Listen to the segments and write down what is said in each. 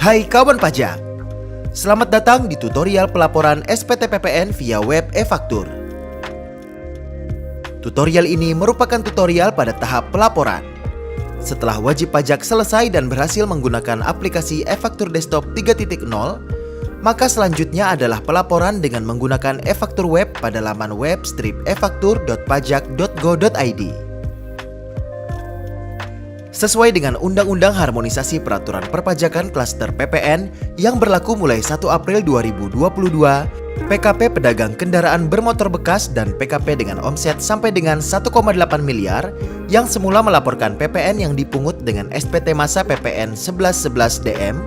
Hai kawan pajak, selamat datang di tutorial pelaporan SPT PPN via web e-faktur. Tutorial ini merupakan tutorial pada tahap pelaporan. Setelah wajib pajak selesai dan berhasil menggunakan aplikasi e-faktur desktop 3.0, maka selanjutnya adalah pelaporan dengan menggunakan e-faktur web pada laman web strip efaktur.pajak.go.id. Sesuai dengan Undang-Undang Harmonisasi Peraturan Perpajakan Klaster PPN yang berlaku mulai 1 April 2022, PKP pedagang kendaraan bermotor bekas dan PKP dengan omset sampai dengan 1,8 miliar yang semula melaporkan PPN yang dipungut dengan SPT Masa PPN 1111 DM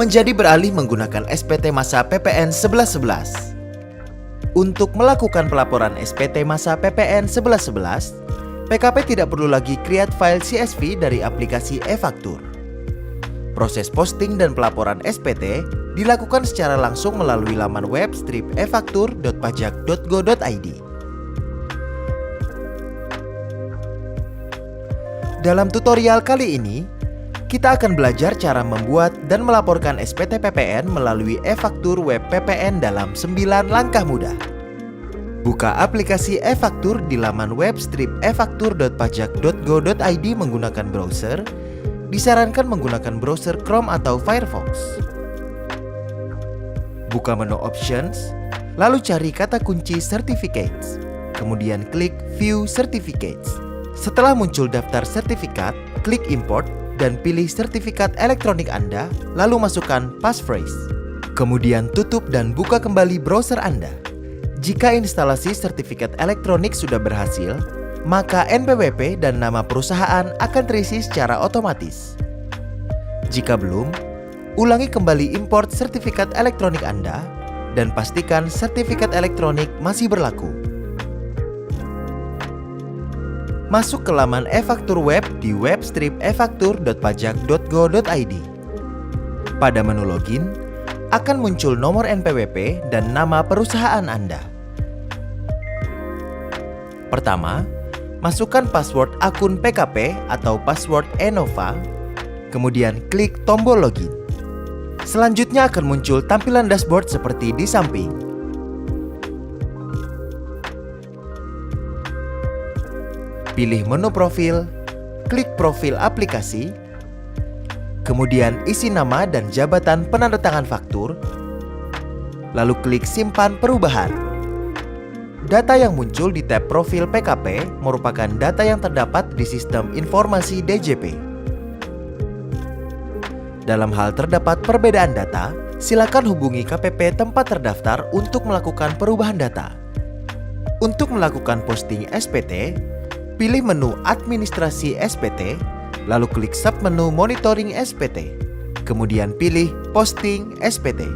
menjadi beralih menggunakan SPT Masa PPN 1111. Untuk melakukan pelaporan SPT Masa PPN 1111, PKP tidak perlu lagi create file CSV dari aplikasi e-faktur. Proses posting dan pelaporan SPT dilakukan secara langsung melalui laman web strip efaktur.pajak.go.id. Dalam tutorial kali ini, kita akan belajar cara membuat dan melaporkan SPT PPN melalui e-faktur web PPN dalam 9 langkah mudah. Buka aplikasi e-faktur di laman web strip efaktur.pajak.go.id menggunakan browser. Disarankan menggunakan browser Chrome atau Firefox. Buka menu Options, lalu cari kata kunci Certificates. Kemudian klik View Certificates. Setelah muncul daftar sertifikat, klik Import dan pilih sertifikat elektronik Anda, lalu masukkan passphrase. Kemudian tutup dan buka kembali browser Anda. Jika instalasi sertifikat elektronik sudah berhasil, maka NPWP dan nama perusahaan akan terisi secara otomatis. Jika belum, ulangi kembali import sertifikat elektronik Anda dan pastikan sertifikat elektronik masih berlaku. Masuk ke laman e-faktur web di web strip efaktur.pajak.go.id. Pada menu login, akan muncul nomor NPWP dan nama perusahaan Anda. Pertama, masukkan password akun PKP atau password Enova, kemudian klik tombol login. Selanjutnya akan muncul tampilan dashboard seperti di samping. Pilih menu profil, klik profil aplikasi, kemudian isi nama dan jabatan penandatangan faktur, lalu klik simpan perubahan. Data yang muncul di tab profil PKP merupakan data yang terdapat di sistem informasi DJP. Dalam hal terdapat perbedaan data, silakan hubungi KPP tempat terdaftar untuk melakukan perubahan data. Untuk melakukan posting SPT, pilih menu Administrasi SPT, lalu klik submenu Monitoring SPT, kemudian pilih Posting SPT.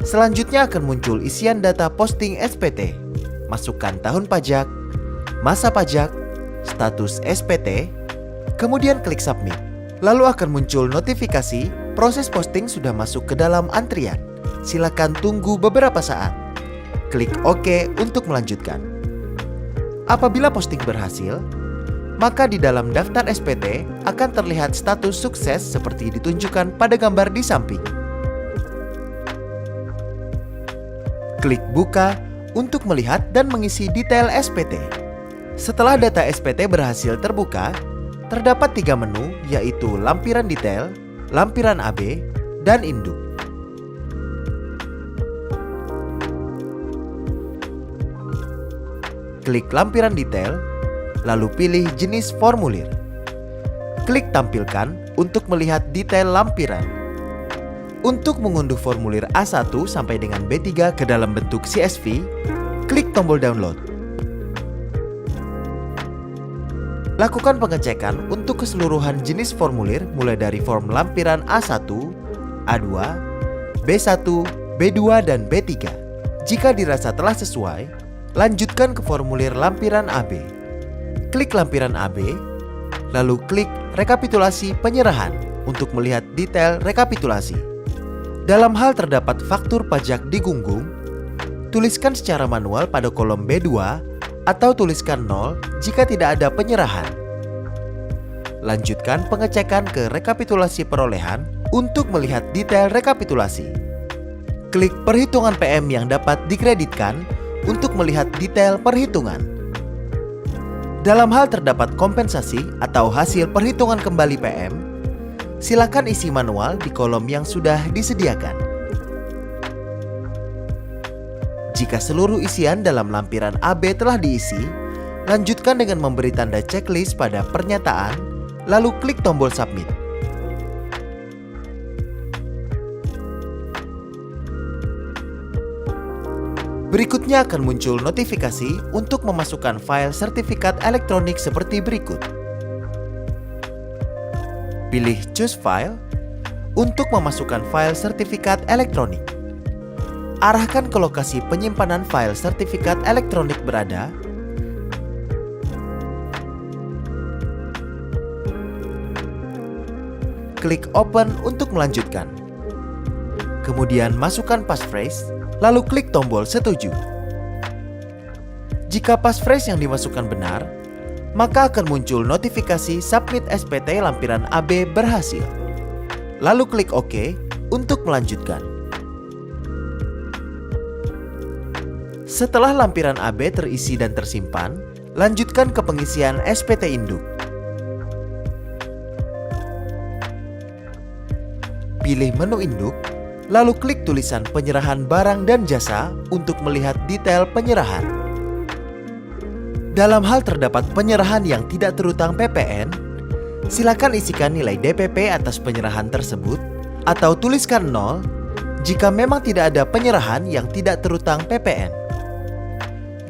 Selanjutnya akan muncul isian data posting SPT. Masukkan tahun pajak, masa pajak, status SPT, kemudian klik Submit. Lalu akan muncul notifikasi proses posting sudah masuk ke dalam antrian. Silakan tunggu beberapa saat. Klik OK untuk melanjutkan. Apabila posting berhasil, maka di dalam daftar SPT akan terlihat status sukses seperti ditunjukkan pada gambar di samping. Klik Buka untuk melihat dan mengisi detail SPT. Setelah data SPT berhasil terbuka, terdapat 3 menu yaitu lampiran detail, lampiran AB, dan induk. Klik lampiran detail, lalu pilih jenis formulir. Klik Tampilkan untuk melihat detail lampiran. Untuk mengunduh formulir A1 sampai dengan B3 ke dalam bentuk CSV, klik tombol download. Lakukan pengecekan untuk keseluruhan jenis formulir mulai dari form lampiran A1, A2, B1, B2, dan B3. Jika dirasa telah sesuai, lanjutkan ke formulir lampiran AB. Klik lampiran AB, lalu klik rekapitulasi penyerahan untuk melihat detail rekapitulasi. Dalam hal terdapat faktur pajak digunggung, tuliskan secara manual pada kolom B2 atau tuliskan 0 jika tidak ada penyerahan. Lanjutkan pengecekan ke rekapitulasi perolehan untuk melihat detail rekapitulasi. Klik perhitungan PM yang dapat dikreditkan untuk melihat detail perhitungan. Dalam hal terdapat kompensasi atau hasil perhitungan kembali PM, silakan isi manual di kolom yang sudah disediakan. Jika seluruh isian dalam lampiran AB telah diisi, lanjutkan dengan memberi tanda checklist pada pernyataan, lalu klik tombol submit. Berikutnya akan muncul notifikasi untuk memasukkan file sertifikat elektronik seperti berikut. Pilih Choose File untuk memasukkan file sertifikat elektronik. Arahkan ke lokasi penyimpanan file sertifikat elektronik berada. Klik Open untuk melanjutkan. Kemudian masukkan passphrase, lalu klik tombol Setuju. Jika passphrase yang dimasukkan benar, maka akan muncul notifikasi Submit SPT lampiran AB berhasil. Lalu klik OK untuk melanjutkan. Setelah lampiran AB terisi dan tersimpan, lanjutkan ke pengisian SPT induk. Pilih menu induk, lalu klik tulisan penyerahan barang dan jasa untuk melihat detail penyerahan. Dalam hal terdapat penyerahan yang tidak terutang PPN, silakan isikan nilai DPP atas penyerahan tersebut atau tuliskan 0 jika memang tidak ada penyerahan yang tidak terutang PPN.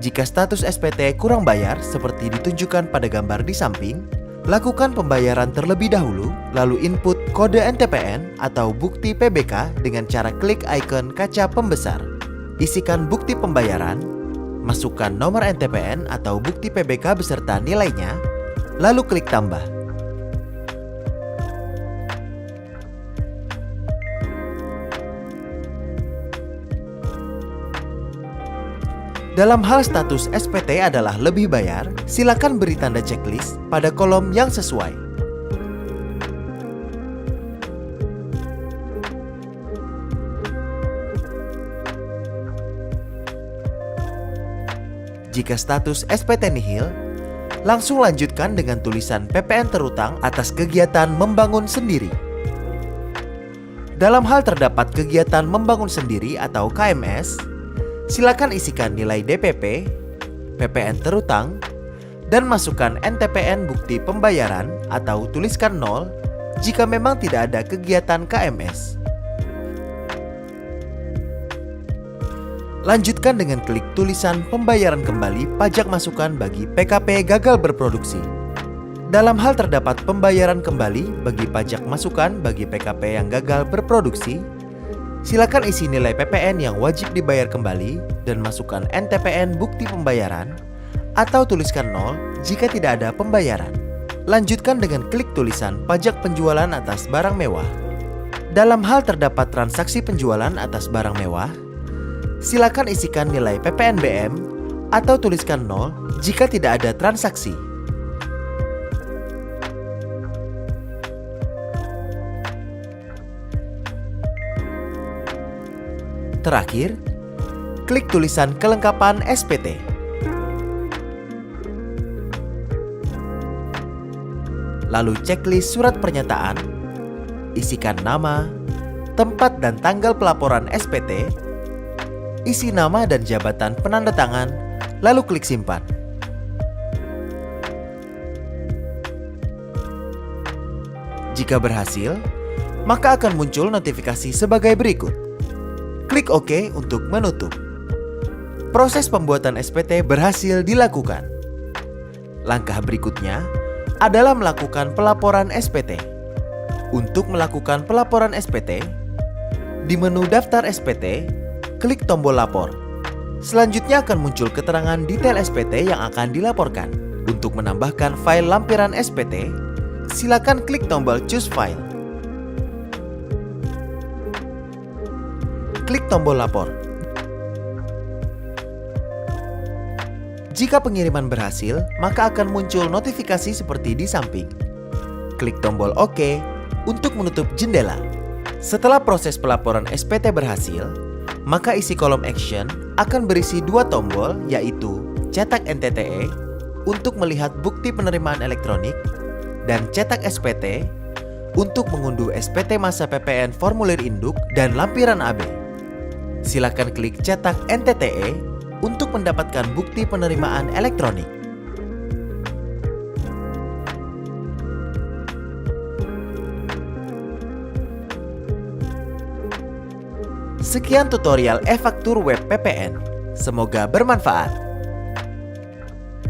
Jika status SPT kurang bayar seperti ditunjukkan pada gambar di samping, lakukan pembayaran terlebih dahulu, lalu input kode NTPN atau bukti PBK dengan cara klik ikon kaca pembesar. Isikan bukti pembayaran, masukkan nomor NTPN atau bukti PBK beserta nilainya, lalu klik tambah. Dalam hal status SPT adalah lebih bayar, silakan beri tanda checklist pada kolom yang sesuai. Jika status SPT nihil, langsung lanjutkan dengan tulisan PPN terutang atas kegiatan membangun sendiri. Dalam hal terdapat kegiatan membangun sendiri atau KMS, silakan isikan nilai DPP, PPN terutang, dan masukkan NTPN bukti pembayaran atau tuliskan 0 jika memang tidak ada kegiatan KMS. Lanjutkan dengan klik tulisan pembayaran kembali pajak masukan bagi PKP gagal berproduksi. Dalam hal terdapat pembayaran kembali bagi pajak masukan bagi PKP yang gagal berproduksi, silakan isi nilai PPN yang wajib dibayar kembali dan masukkan NTPN bukti pembayaran atau tuliskan 0 jika tidak ada pembayaran. Lanjutkan dengan klik tulisan pajak penjualan atas barang mewah. Dalam hal terdapat transaksi penjualan atas barang mewah, silakan isikan nilai PPN BM atau tuliskan 0 jika tidak ada transaksi. Terakhir, klik tulisan kelengkapan SPT. Lalu checklist surat pernyataan, isikan nama, tempat dan tanggal pelaporan SPT, isi nama dan jabatan penanda tangan, lalu klik simpan. Jika berhasil, maka akan muncul notifikasi sebagai berikut. Klik OK untuk menutup. Proses pembuatan SPT berhasil dilakukan. Langkah berikutnya adalah melakukan pelaporan SPT. Untuk melakukan pelaporan SPT, di menu Daftar SPT, klik tombol Lapor. Selanjutnya akan muncul keterangan detail SPT yang akan dilaporkan. Untuk menambahkan file lampiran SPT, silakan klik tombol Choose File. Klik tombol Lapor. Jika pengiriman berhasil, maka akan muncul notifikasi seperti di samping. Klik tombol OK untuk menutup jendela. Setelah proses pelaporan SPT berhasil, maka isi kolom action akan berisi dua tombol, yaitu cetak NTTE untuk melihat bukti penerimaan elektronik dan cetak SPT untuk mengunduh SPT masa PPN formulir induk dan lampiran AB. Silakan klik cetak NTTE untuk mendapatkan bukti penerimaan elektronik. Sekian tutorial e-faktur web PPN. Semoga bermanfaat.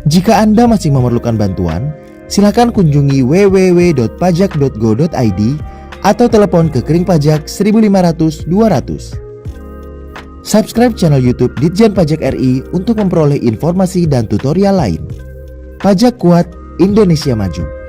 Jika Anda masih memerlukan bantuan, silakan kunjungi www.pajak.go.id atau telepon ke Kering Pajak 1500 200. Subscribe channel YouTube Ditjen Pajak RI untuk memperoleh informasi dan tutorial lain. Pajak kuat, Indonesia maju.